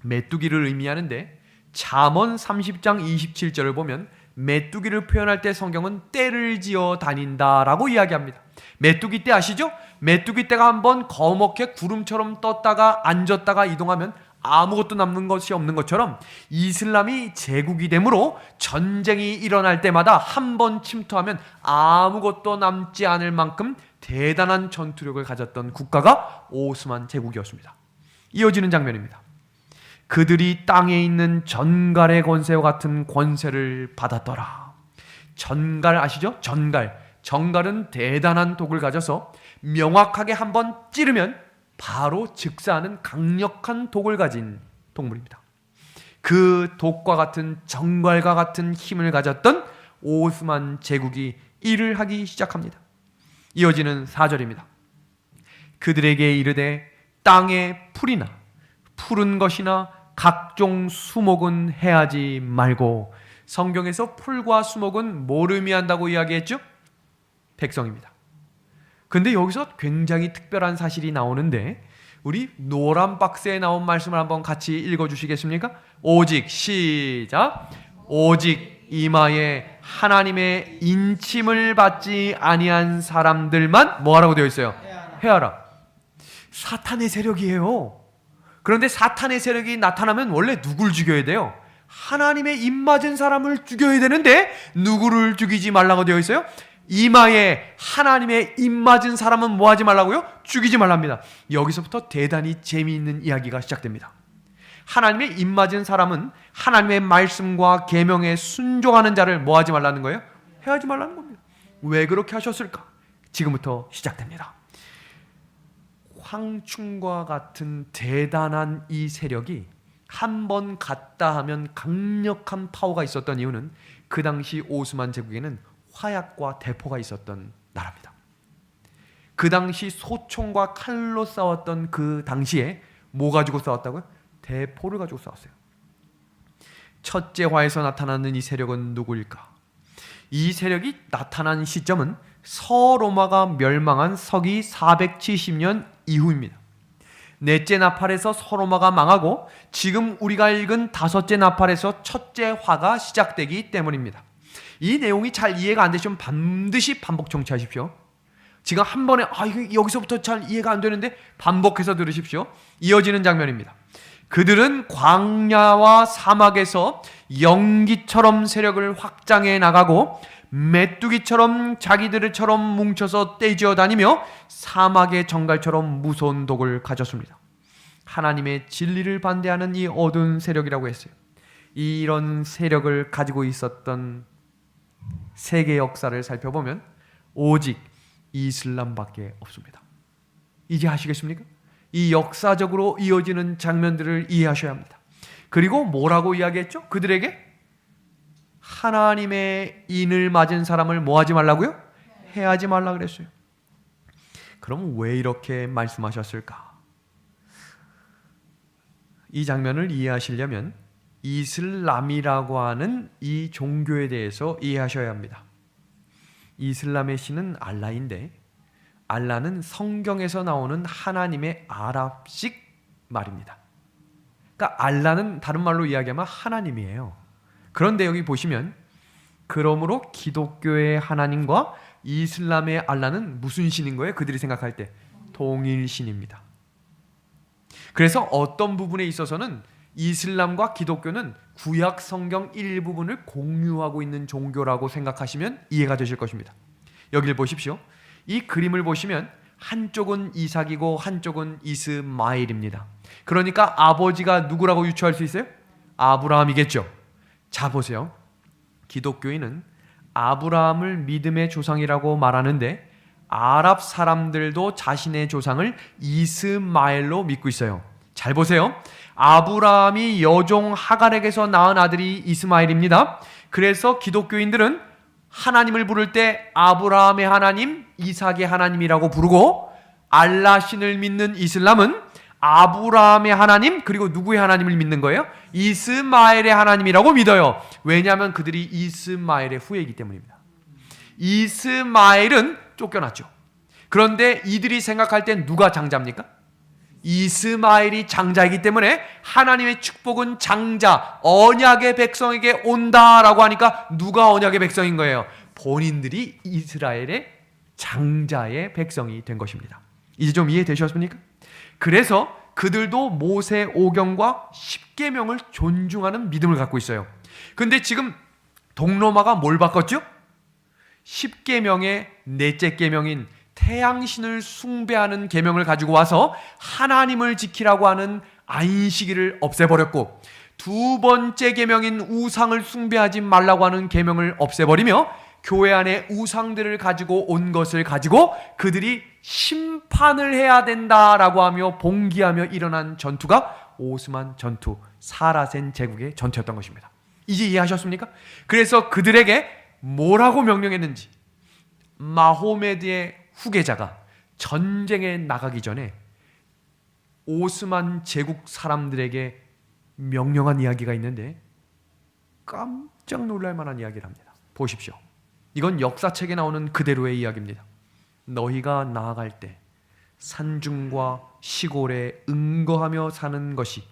메뚜기를 의미하는데 잠언 30장 27절을 보면 메뚜기를 표현할 때 성경은 떼를 지어 다닌다라고 이야기합니다. 메뚜기 떼 아시죠? 메뚜기 떼가 한번 거먹게 구름처럼 떴다가 앉았다가 이동하면 아무것도 남는 것이 없는 것처럼 이슬람이 제국이 되므로 전쟁이 일어날 때마다 한 번 침투하면 아무것도 남지 않을 만큼 대단한 전투력을 가졌던 국가가 오스만 제국이었습니다. 이어지는 장면입니다. 그들이 땅에 있는 전갈의 권세와 같은 권세를 받았더라. 전갈 아시죠? 전갈은 대단한 독을 가져서 명확하게 한번 찌르면 바로 즉사하는 강력한 독을 가진 동물입니다. 그 독과 같은 전갈과 같은 힘을 가졌던 오스만 제국이 일을 하기 시작합니다. 이어지는 4절입니다. 그들에게 이르되 땅의 풀이나 푸른 것이나 각종 수목은 해하지 말고, 성경에서 풀과 수목은 뭐를 의미한다고 이야기했죠? 백성입니다. 근데 여기서 굉장히 특별한 사실이 나오는데, 우리 노란 박스에 나온 말씀을 한번 같이 읽어주시겠습니까? 오직, 시작. 오직 이마에 하나님의 인침을 받지 아니한 사람들만 뭐하라고 되어 있어요? 해하라. 사탄의 세력이에요. 그런데 사탄의 세력이 나타나면 원래 누굴 죽여야 돼요? 하나님의 입맞은 사람을 죽여야 되는데 누구를 죽이지 말라고 되어 있어요? 이마에 하나님의 입맞은 사람은 뭐 하지 말라고요? 죽이지 말랍니다. 여기서부터 대단히 재미있는 이야기가 시작됩니다. 하나님의 입맞은 사람은 하나님의 말씀과 계명에 순종하는 자를 뭐 하지 말라는 거예요? 해하지 말라는 겁니다. 왜 그렇게 하셨을까? 지금부터 시작됩니다. 황충과 같은 대단한 이 세력이 한번 갔다 하면 강력한 파워가 있었던 이유는 그 당시 오스만 제국에는 화약과 대포가 있었던 나라입니다. 그 당시 소총과 칼로 싸웠던 그 당시에 뭐 가지고 싸웠다고요? 대포를 가지고 싸웠어요. 첫째 화에서 나타나는 이 세력은 누구일까? 이 세력이 나타난 시점은 서로마가 멸망한 서기 470년 이후입니다. 넷째 나팔에서 서로마가 망하고 지금 우리가 읽은 다섯째 나팔에서 첫째 화가 시작되기 때문입니다. 이 내용이 잘 이해가 안 되시면 반드시 반복 청취하십시오. 지금 한 번에 이거 여기서부터 잘 이해가 안 되는데 반복해서 들으십시오. 이어지는 장면입니다. 그들은 광야와 사막에서 연기처럼 세력을 확장해 나가고 메뚜기처럼 자기들처럼 뭉쳐서 떼지어 다니며 사막의 정갈처럼 무서운 독을 가졌습니다. 하나님의 진리를 반대하는 이 어두운 세력이라고 했어요. 이런 세력을 가지고 있었던 세계 역사를 살펴보면 오직 이슬람밖에 없습니다. 이제 아시겠습니까? 이 역사적으로 이어지는 장면들을 이해하셔야 합니다. 그리고 뭐라고 이야기했죠? 그들에게 하나님의 인을 맞은 사람을 뭐 하지 말라고요? 해하지 말라 그랬어요. 그럼 왜 이렇게 말씀하셨을까? 이 장면을 이해하시려면 이슬람이라고 하는 이 종교에 대해서 이해하셔야 합니다. 이슬람의 신은 알라인데 알라는 성경에서 나오는 하나님의 아랍식 말입니다. 그러니까 알라는 다른 말로 이야기하면 하나님이에요. 그런데 여기 보시면 그러므로 기독교의 하나님과 이슬람의 알라는 무슨 신인 거예요? 그들이 생각할 때 동일신입니다. 그래서 어떤 부분에 있어서는 이슬람과 기독교는 구약 성경 일부분을 공유하고 있는 종교라고 생각하시면 이해가 되실 것입니다. 여기를 보십시오. 이 그림을 보시면 한쪽은 이삭이고 한쪽은 이스마엘입니다. 그러니까 아버지가 누구라고 유추할 수 있어요? 아브라함이겠죠. 자 보세요. 기독교인은 아브라함을 믿음의 조상이라고 말하는데 아랍 사람들도 자신의 조상을 이스마엘로 믿고 있어요. 잘 보세요. 아브라함이 여종 하갈에게서 낳은 아들이 이스마엘입니다. 그래서 기독교인들은 하나님을 부를 때 아브라함의 하나님, 이삭의 하나님이라고 부르고 알라 신을 믿는 이슬람은 아브라함의 하나님 그리고 누구의 하나님을 믿는 거예요? 이스마엘의 하나님이라고 믿어요. 왜냐하면 그들이 이스마엘의 후예이기 때문입니다. 이스마엘은 쫓겨났죠. 그런데 이들이 생각할 땐 누가 장자입니까? 이스마엘이 장자이기 때문에 하나님의 축복은 장자, 언약의 백성에게 온다라고 하니까 누가 언약의 백성인 거예요? 본인들이 이스라엘의 장자의 백성이 된 것입니다. 이제 좀 이해되셨습니까? 그래서 그들도 모세 오경과 십계명을 존중하는 믿음을 갖고 있어요. 근데 지금 동로마가 뭘 바꿨죠? 십계명의 넷째 계명인 태양신을 숭배하는 계명을 가지고 와서 하나님을 지키라고 하는 안식일을 없애버렸고, 두 번째 계명인 우상을 숭배하지 말라고 하는 계명을 없애버리며 교회 안에 우상들을 가지고 온 것을 가지고 그들이 심판을 해야 된다라고 하며 봉기하며 일어난 전투가 오스만 전투, 사라센 제국의 전투였던 것입니다. 이제 이해하셨습니까? 그래서 그들에게 뭐라고 명령했는지, 마호메드의 후계자가 전쟁에 나가기 전에 오스만 제국 사람들에게 명령한 이야기가 있는데 깜짝 놀랄 만한 이야기를 합니다. 보십시오. 이건 역사책에 나오는 그대로의 이야기입니다. 너희가 나아갈 때 산중과 시골에 응거하며 사는 것이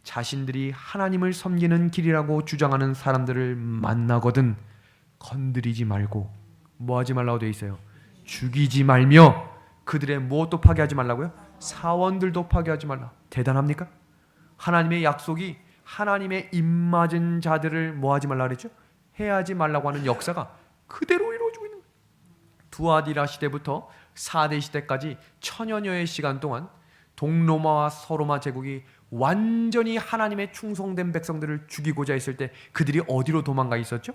자신들이 하나님을 섬기는 길이라고 주장하는 사람들을 만나거든 건드리지 말고, 뭐하지 말라고 되어 있어요? 죽이지 말며 그들의 무엇도 파괴하지 말라고요? 사원들도 파괴하지 말라. 대단합니까? 하나님의 약속이 하나님의 입맞은 자들을 뭐하지 말라 그랬죠? 해하지 말라고 하는 역사가 그대로 이루어지고 있는 거예요. 두아디라 시대부터 4대 시대까지 천여년의 시간 동안 동로마와 서로마 제국이 완전히 하나님의 충성된 백성들을 죽이고자 했을 때 그들이 어디로 도망가 있었죠?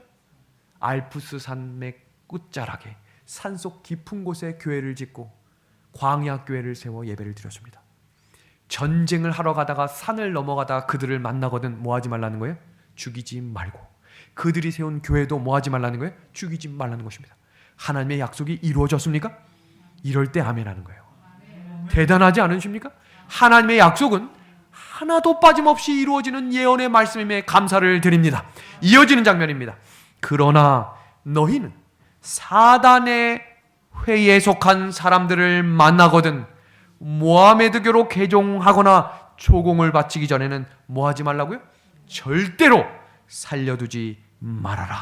알프스 산맥 끝자락에 산속 깊은 곳에 교회를 짓고 광야 교회를 세워 예배를 드렸습니다. 전쟁을 하러 가다가 산을 넘어가다가 그들을 만나거든 뭐하지 말라는 거예요? 죽이지 말고. 그들이 세운 교회도 뭐하지 말라는 거예요? 죽이지 말라는 것입니다. 하나님의 약속이 이루어졌습니까? 이럴 때 아멘하는 거예요. 대단하지 않으십니까? 하나님의 약속은 하나도 빠짐없이 이루어지는 예언의 말씀임에 감사를 드립니다. 이어지는 장면입니다. 그러나 너희는 사단의 회의에 속한 사람들을 만나거든 모하메드교로 개종하거나 초공을 바치기 전에는 뭐하지 말라고요? 절대로 살려두지 말아라.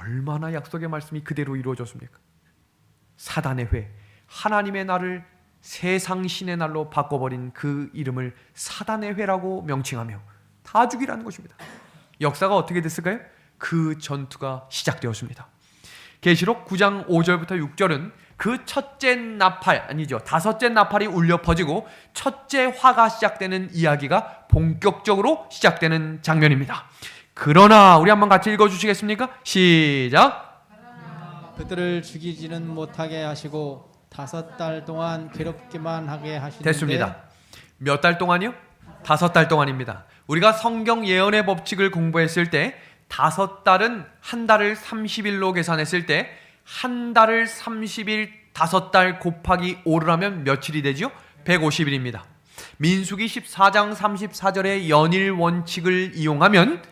얼마나 약속의 말씀이 그대로 이루어졌습니까? 사단의 회, 하나님의 날을 세상 신의 날로 바꿔버린 그 이름을 사단의 회라고 명칭하며 다 죽이라는 것입니다. 역사가 어떻게 됐을까요? 그 전투가 시작되었습니다. 계시록 9장 5절부터 6절은 그 첫째 나팔, 아니죠, 다섯째 나팔이 울려 퍼지고 첫째 화가 시작되는 이야기가 본격적으로 시작되는 장면입니다. 그러나 우리 한번 같이 읽어주시겠습니까? 시작. 그들을 죽이지는 못하게 하시고 5달 동안 괴롭기만 하게 하시는데. 됐습니다. 몇 달 동안이요? 5달 동안입니다. 우리가 성경 예언의 법칙을 공부했을 때 5달은 한 달을 30일로 계산했을 때 한 달을 30일 5달 곱하기 5를 하면 며칠이 되죠? 150일입니다. 민수기 14장 34절의 연일 원칙을 이용하면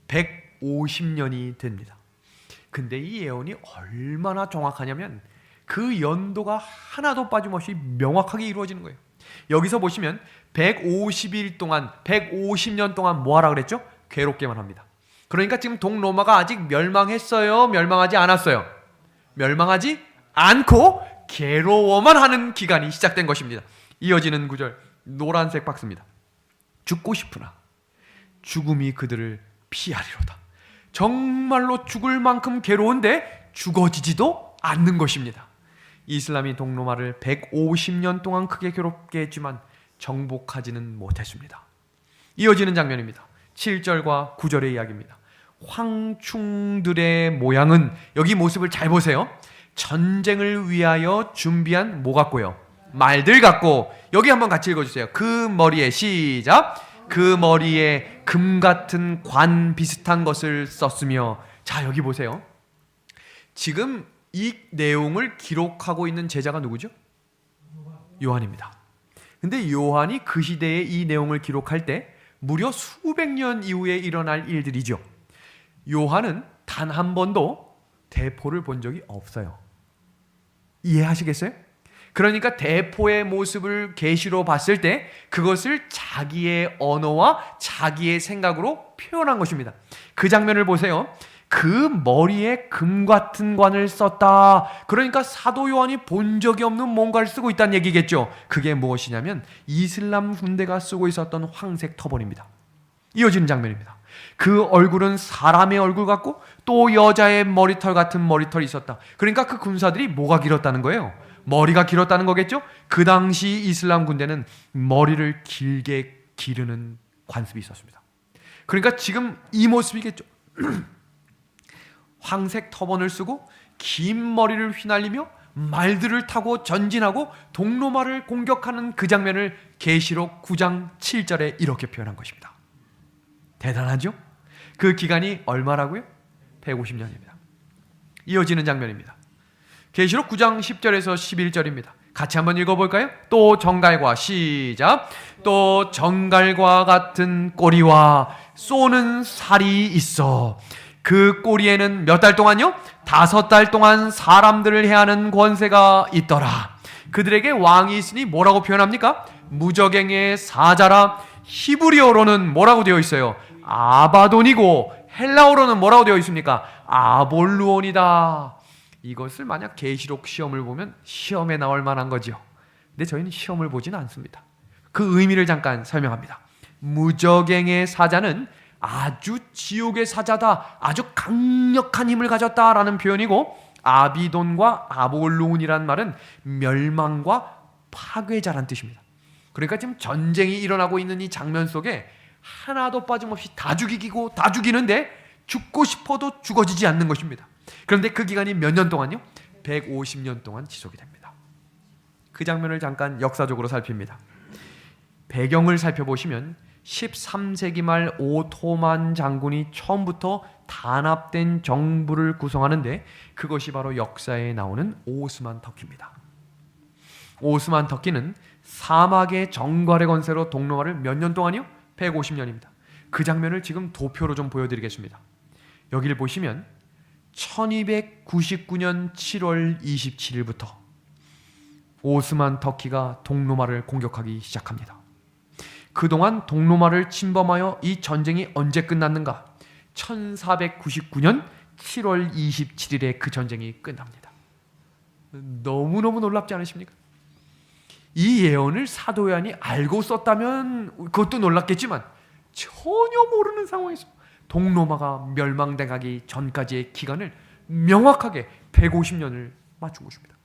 150년이 됩니다. 근데 이 예언이 얼마나 정확하냐면 그 연도가 하나도 빠짐없이 명확하게 이루어지는 거예요. 여기서 보시면 150일 동안 150년 동안 뭐 하라 그랬죠? 괴롭게만 합니다. 그러니까 지금 동로마가 아직 멸망했어요? 멸망하지 않았어요? 멸망하지 않고 괴로워만 하는 기간이 시작된 것입니다. 이어지는 구절, 노란색 박스입니다. 죽고 싶으나 죽음이 그들을 피하리로다. 정말로 죽을 만큼 괴로운데 죽어지지도 않는 것입니다. 이슬람이 동로마를 150년 동안 크게 괴롭게 했지만 정복하지는 못했습니다. 이어지는 장면입니다. 7절과 9절의 이야기입니다. 황충들의 모양은, 여기 모습을 잘 보세요. 전쟁을 위하여 준비한 뭐 같고요? 말들 같고, 여기 한번 같이 읽어주세요. 그 머리에, 시작. 그 머리에 금 같은 관 비슷한 것을 썼으며. 자, 여기 보세요. 지금 이 내용을 기록하고 있는 제자가 누구죠? 요한입니다. 근데 요한이 그 시대에 이 내용을 기록할 때 무려 수백 년 이후에 일어날 일들이죠. 요한은 단 한 번도 대포를 본 적이 없어요. 이해하시겠어요? 그러니까 대포의 모습을 계시로 봤을 때 그것을 자기의 언어와 자기의 생각으로 표현한 것입니다. 그 장면을 보세요. 그 머리에 금 같은 관을 썼다. 그러니까 사도 요한이 본 적이 없는 뭔가를 쓰고 있다는 얘기겠죠. 그게 무엇이냐면 이슬람 군대가 쓰고 있었던 황색 터번입니다. 이어지는 장면입니다. 그 얼굴은 사람의 얼굴 같고 또 여자의 머리털 같은 머리털이 있었다. 그러니까 그 군사들이 뭐가 길었다는 거예요? 머리가 길었다는 거겠죠? 그 당시 이슬람 군대는 머리를 길게 기르는 관습이 있었습니다. 그러니까 지금 이 모습이겠죠. 황색 터번을 쓰고 긴 머리를 휘날리며 말들을 타고 전진하고 동로마를 공격하는 그 장면을 계시록 9장 7절에 이렇게 표현한 것입니다. 대단하죠? 그 기간이 얼마라고요? 150년입니다. 이어지는 장면입니다. 계시록 9장 10절에서 11절입니다. 같이 한번 읽어볼까요? 또 정갈과 시작. 또 정갈과 같은 꼬리와 쏘는 살이 있어. 그 꼬리에는 몇 달 동안요? 5달 동안 사람들을 해하는 권세가 있더라. 그들에게 왕이 있으니 뭐라고 표현합니까? 무저갱의 사자라. 히브리어로는 뭐라고 되어 있어요? 아바돈이고 헬라어로는 뭐라고 되어 있습니까? 아볼루온이다. 이것을 만약 계시록 시험을 보면 시험에 나올 만한 거죠. 근데 저희는 시험을 보지는 않습니다. 그 의미를 잠깐 설명합니다. 무저갱의 사자는 아주 지옥의 사자다, 아주 강력한 힘을 가졌다라는 표현이고, 아비돈과 아볼루온이란 말은 멸망과 파괴자란 뜻입니다. 그러니까 지금 전쟁이 일어나고 있는 이 장면 속에 하나도 빠짐없이 다 죽이고 다 죽이는데 죽고 싶어도 죽어지지 않는 것입니다. 그런데 그 기간이 몇 년 동안요? 150년 동안 지속이 됩니다. 그 장면을 잠깐 역사적으로 살핍니다. 배경을 살펴보시면 13세기 말 오토만 장군이 처음부터 단합된 정부를 구성하는데 그것이 바로 역사에 나오는 오스만 터키입니다. 오스만 터키는 사막의 정갈의 권세로 동로마를 몇 년 동안이요? 150년입니다. 그 장면을 지금 도표로 좀 보여드리겠습니다. 여기를 보시면 1299년 7월 27일부터 오스만 터키가 동로마를 공격하기 시작합니다. 그동안 동로마를 침범하여 이 전쟁이 언제 끝났는가? 1499년 7월 27일에 그 전쟁이 끝납니다. 너무너무 놀랍지 않으십니까? 이 예언을 사도 요한이 알고 썼다면 그것도 놀랍겠지만 전혀 모르는 상황에서 동로마가 멸망당하기 전까지의 기간을 명확하게 150년을 맞춘 것입니다.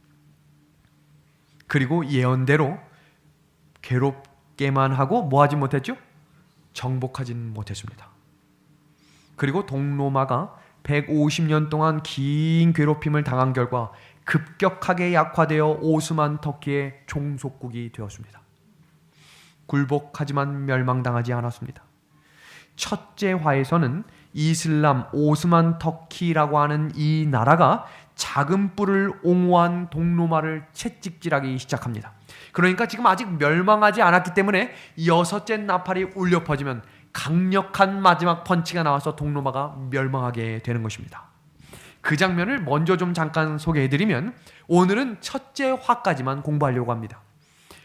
그리고 예언대로 괴롭게만 하고 뭐하지 못했죠? 정복하진 못했습니다. 그리고 동로마가 150년 동안 긴 괴롭힘을 당한 결과 급격하게 약화되어 오스만 터키의 종속국이 되었습니다. 굴복하지만 멸망당하지 않았습니다. 첫째 화에서는 이슬람 오스만 터키라고 하는 이 나라가 작은 뿔을 옹호한 동로마를 채찍질하기 시작합니다. 그러니까 지금 아직 멸망하지 않았기 때문에 여섯째 나팔이 울려 퍼지면 강력한 마지막 펀치가 나와서 동로마가 멸망하게 되는 것입니다. 그 장면을 먼저 좀 잠깐 소개해드리면 오늘은 첫째 화까지만 공부하려고 합니다.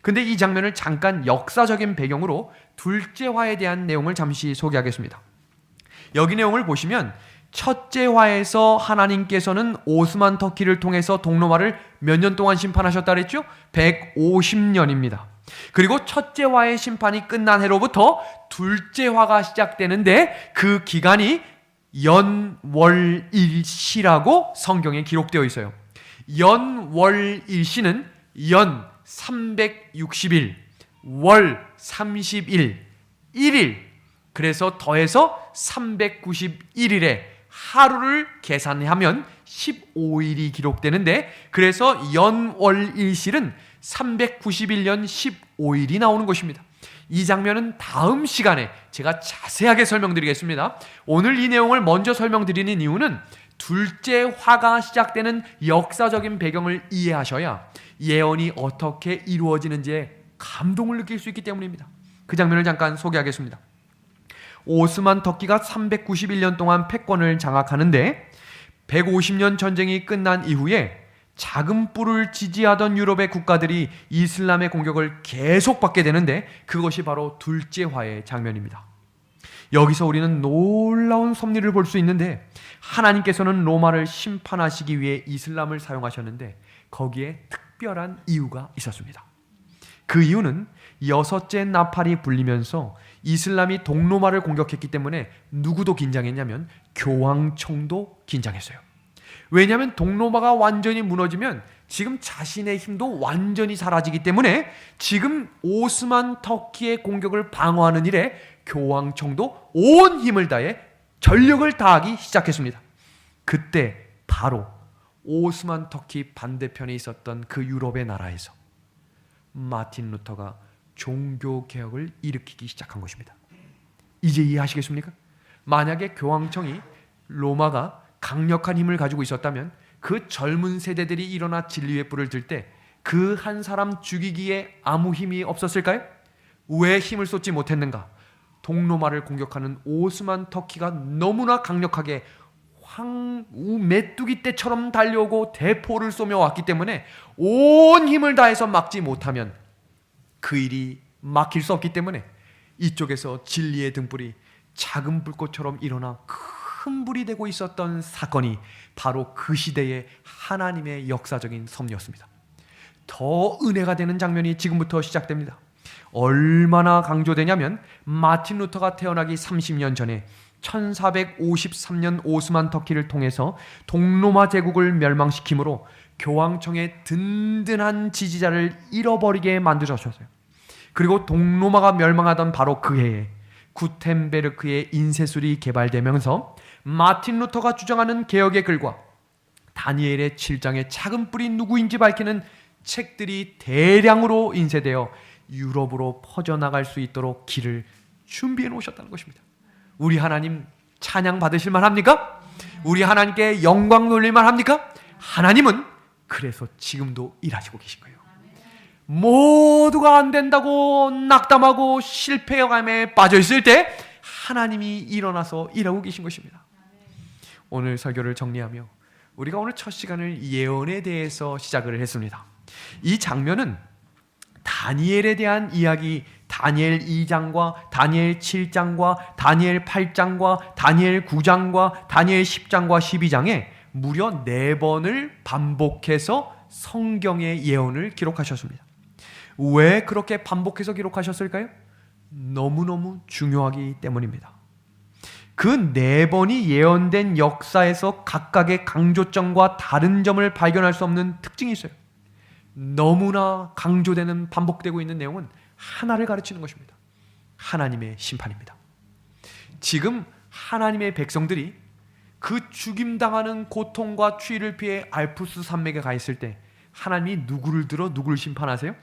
근데 이 장면을 잠깐 역사적인 배경으로 둘째 화에 대한 내용을 잠시 소개하겠습니다. 여기 내용을 보시면 첫째 화에서 하나님께서는 오스만 터키를 통해서 동로마를 몇 년 동안 심판하셨다 그랬죠? 150년입니다. 그리고 첫째 화의 심판이 끝난 해로부터 둘째 화가 시작되는데 그 기간이 연월일시라고 성경에 기록되어 있어요. 연월일시는 연 360일, 월 30일, 1일, 그래서 더해서 391일에 하루를 계산하면 15일이 기록되는데 그래서 연월일실은 391년 15일이 나오는 것입니다. 이 장면은 다음 시간에 제가 자세하게 설명드리겠습니다. 오늘 이 내용을 먼저 설명드리는 이유는 둘째 화가 시작되는 역사적인 배경을 이해하셔야 예언이 어떻게 이루어지는지에 감동을 느낄 수 있기 때문입니다. 그 장면을 잠깐 소개하겠습니다. 오스만 터키가 391년 동안 패권을 장악하는데 150년 전쟁이 끝난 이후에 작은 뿔을 지지하던 유럽의 국가들이 이슬람의 공격을 계속 받게 되는데 그것이 바로 둘째 화의 장면입니다. 여기서 우리는 놀라운 섭리를 볼 수 있는데 하나님께서는 로마를 심판하시기 위해 이슬람을 사용하셨는데 거기에 특별한 이유가 있었습니다. 그 이유는 여섯째 나팔이 불리면서 이슬람이 동로마를 공격했기 때문에 누구도 긴장했냐면 교황청도 긴장했어요. 왜냐하면 동로마가 완전히 무너지면 지금 자신의 힘도 완전히 사라지기 때문에 지금 오스만 터키의 공격을 방어하는 일에 교황청도 온 힘을 다해 전력을 다하기 시작했습니다. 그때 바로 오스만 터키 반대편에 있었던 그 유럽의 나라에서 마틴 루터가 종교개혁을 일으키기 시작한 것입니다. 이제 이해하시겠습니까? 만약에 교황청이 로마가 강력한 힘을 가지고 있었다면 그 젊은 세대들이 일어나 진리의 불을 들 때 그 한 사람 죽이기에 아무 힘이 없었을까요? 왜 힘을 쏟지 못했는가? 동로마를 공격하는 오스만 터키가 너무나 강력하게 메뚜기 떼처럼 달려오고 대포를 쏘며 왔기 때문에 온 힘을 다해서 막지 못하면 그 일이 막힐 수 없기 때문에 이쪽에서 진리의 등불이 작은 불꽃처럼 일어나 큰 불이 되고 있었던 사건이 바로 그 시대의 하나님의 역사적인 섭리였습니다. 더 은혜가 되는 장면이 지금부터 시작됩니다. 얼마나 강조되냐면 마틴 루터가 태어나기 30년 전에 1453년 오스만 터키를 통해서 동로마 제국을 멸망시킴으로 교황청의 든든한 지지자를 잃어버리게 만들어졌어요. 그리고 동로마가 멸망하던 바로 그 해에 구텐베르크의 인쇄술이 개발되면서 마틴 루터가 주장하는 개혁의 글과 다니엘의 7장의 작은 뿔이 누구인지 밝히는 책들이 대량으로 인쇄되어 유럽으로 퍼져나갈 수 있도록 길을 준비해 놓으셨다는 것입니다. 우리 하나님 찬양 받으실 만합니까? 우리 하나님께 영광 돌릴 만합니까? 하나님은 그래서 지금도 일하시고 계신 거예요. 모두가 안 된다고 낙담하고 실패감에 빠져 있을 때 하나님이 일어나서 일하고 계신 것입니다. 오늘 설교를 정리하며 우리가 오늘 첫 시간을 예언에 대해서 시작을 했습니다. 이 장면은 다니엘에 대한 이야기, 다니엘 2장과 다니엘 7장과 다니엘 8장과 다니엘 9장과 다니엘 10장과 12장에 무려 4번을 반복해서 성경의 예언을 기록하셨습니다. 왜 그렇게 반복해서 기록하셨을까요? 너무너무 중요하기 때문입니다. 그 4번이 예언된 역사에서 각각의 강조점과 다른 점을 발견할 수 없는 특징이 있어요. 너무나 강조되는 반복되고 있는 내용은 하나를 가르치는 것입니다. 하나님의 심판입니다. 지금 하나님의 백성들이 그 죽임당하는 고통과 추위를 피해 알프스 산맥에 가 있을 때 하나님이 누구를 들어 누구를 심판하세요?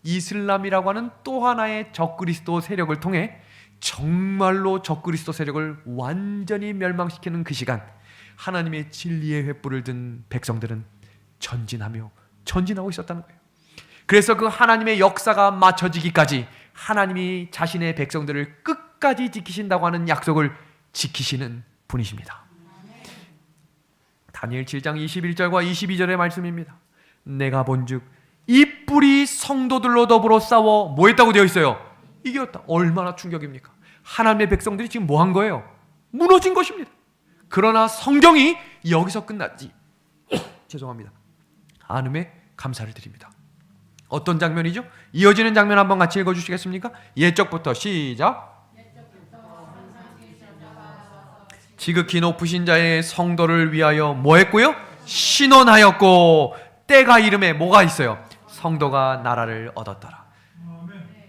이슬람이라고 하는 또 하나의 적그리스도 세력을 통해 정말로 적그리스도 세력을 완전히 멸망시키는 그 시간, 하나님의 진리의 횃불을 든 백성들은 전진하고 있었다는 거예요. 그래서 그 하나님의 역사가 맞춰지기까지 하나님이 자신의 백성들을 끝까지 지키신다고 하는 약속을 지키시는 분이십니다. 다니엘 7장 21절과 22절의 말씀입니다. 내가 본즉 이 뿔이 성도들로 더불어 싸워 뭐 했다고 되어 있어요? 이겼다. 얼마나 충격입니까? 하나님의 백성들이 지금 뭐 한 거예요? 무너진 것입니다. 그러나 성경이 여기서 끝났지. 죄송합니다. 않음에 감사를 드립니다. 어떤 장면이죠? 이어지는 장면 한번 같이 읽어주시겠습니까? 옛적부터 시작. 지극히 높으신 자의 성도를 위하여 뭐 했고요? 신원하였고 때가 이름에 뭐가 있어요? 성도가 나라를 얻었더라.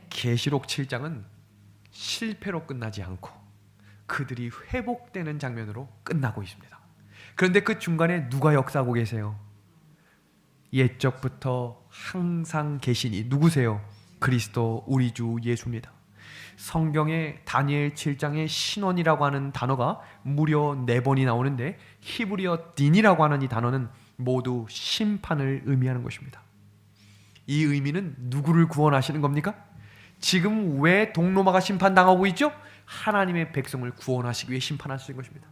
계시록 7장은 실패로 끝나지 않고 그들이 회복되는 장면으로 끝나고 있습니다. 그런데 그 중간에 누가 역사하고 계세요? 옛적부터 항상 계시니 누구세요? 그리스도 우리 주 예수입니다. 성경의 다니엘 7장의 신원이라고 하는 단어가 무려 4번이 나오는데 히브리어 딘이라고 하는 이 단어는 모두 심판을 의미하는 것입니다. 이 의미는 누구를 구원하시는 겁니까? 지금 왜 동로마가 심판당하고 있죠? 하나님의 백성을 구원하시기 위해 심판하시는 것입니다.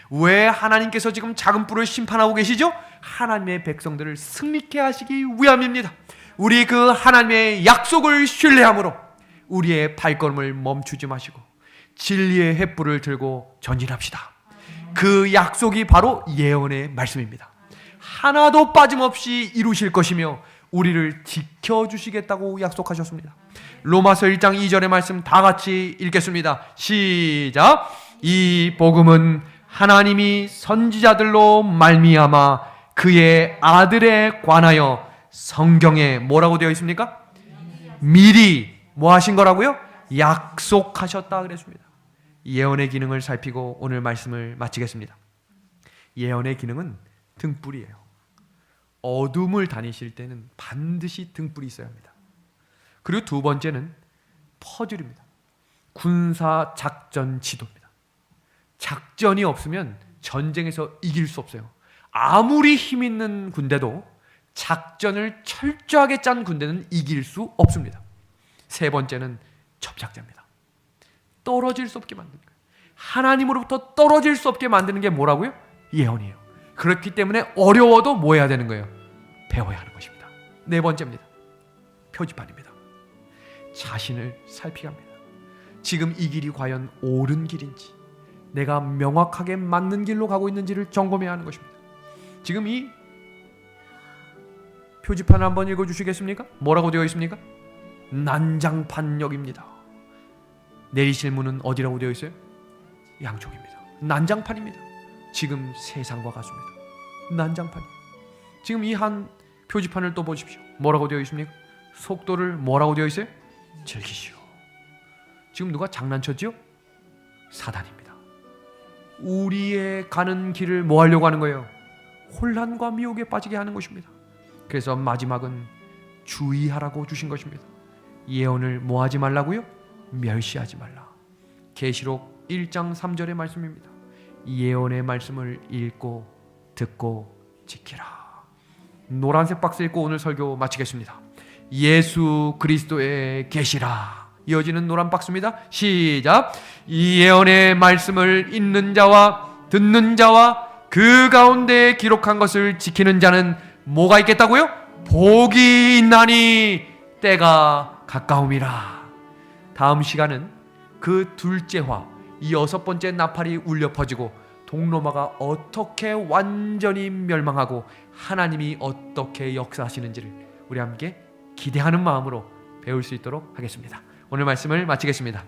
왜 하나님께서 지금 작은 뿔을 심판하고 계시죠? 하나님의 백성들을 승리케 하시기 위함입니다. 우리 그 하나님의 약속을 신뢰함으로 우리의 발걸음을 멈추지 마시고 진리의 횃불을 들고 전진합시다. 그 약속이 바로 예언의 말씀입니다. 하나도 빠짐없이 이루실 것이며 우리를 지켜주시겠다고 약속하셨습니다. 로마서 1장 2절의 말씀 다 같이 읽겠습니다. 시작. 이 복음은 하나님이 선지자들로 말미암아 그의 아들에 관하여 성경에 뭐라고 되어 있습니까? 미리 뭐 하신 거라고요? 약속하셨다 그랬습니다. 예언의 기능을 살피고 오늘 말씀을 마치겠습니다. 예언의 기능은 등불이에요. 어둠을 다니실 때는 반드시 등불이 있어야 합니다. 그리고 두 번째는 퍼즐입니다. 군사 작전 지도입니다. 작전이 없으면 전쟁에서 이길 수 없어요. 아무리 힘 있는 군대도 작전을 철저하게 짠 군대는 이길 수 없습니다. 세 번째는 접착제입니다. 떨어질 수 없게 만드는 거예요. 하나님으로부터 떨어질 수 없게 만드는 게 뭐라고요? 예언이에요. 그렇기 때문에 어려워도 뭐 해야 되는 거예요? 배워야 하는 것입니다. 네 번째입니다. 표지판입니다. 자신을 살피게 합니다. 지금 이 길이 과연 옳은 길인지, 내가 명확하게 맞는 길로 가고 있는지를 점검해야 하는 것입니다. 지금 이 표지판을 한번 읽어주시겠습니까? 뭐라고 되어 있습니까? 난장판역입니다. 내리실 문은 어디라고 되어 있어요? 양쪽입니다. 난장판입니다. 지금 세상과 같습니다. 난장판. 지금 이 한 표지판을 또 보십시오. 뭐라고 되어 있습니까? 속도를 뭐라고 되어 있어요? 즐기시오. 지금 누가 장난쳤지요? 사단입니다. 우리의 가는 길을 뭐 하려고 하는 거예요? 혼란과 미혹에 빠지게 하는 것입니다. 그래서 마지막은 주의하라고 주신 것입니다. 예언을 뭐 하지 말라고요? 멸시하지 말라. 계시록 1장 3절의 말씀입니다. 예언의 말씀을 읽고 듣고 지키라. 노란색 박스 읽고 오늘 설교 마치겠습니다. 예수 그리스도의 계시라. 이어지는 노란 박스입니다. 시작. 이 예언의 말씀을 읽는 자와 듣는 자와 그 가운데 기록한 것을 지키는 자는 뭐가 있겠다고요? 복이 있나니 때가 가까움이라. 다음 시간은 그 둘째화, 이 여섯 번째 나팔이 울려 퍼지고 동로마가 어떻게 완전히 멸망하고 하나님이 어떻게 역사하시는지를 우리 함께 기대하는 마음으로 배울 수 있도록 하겠습니다. 오늘 말씀을 마치겠습니다.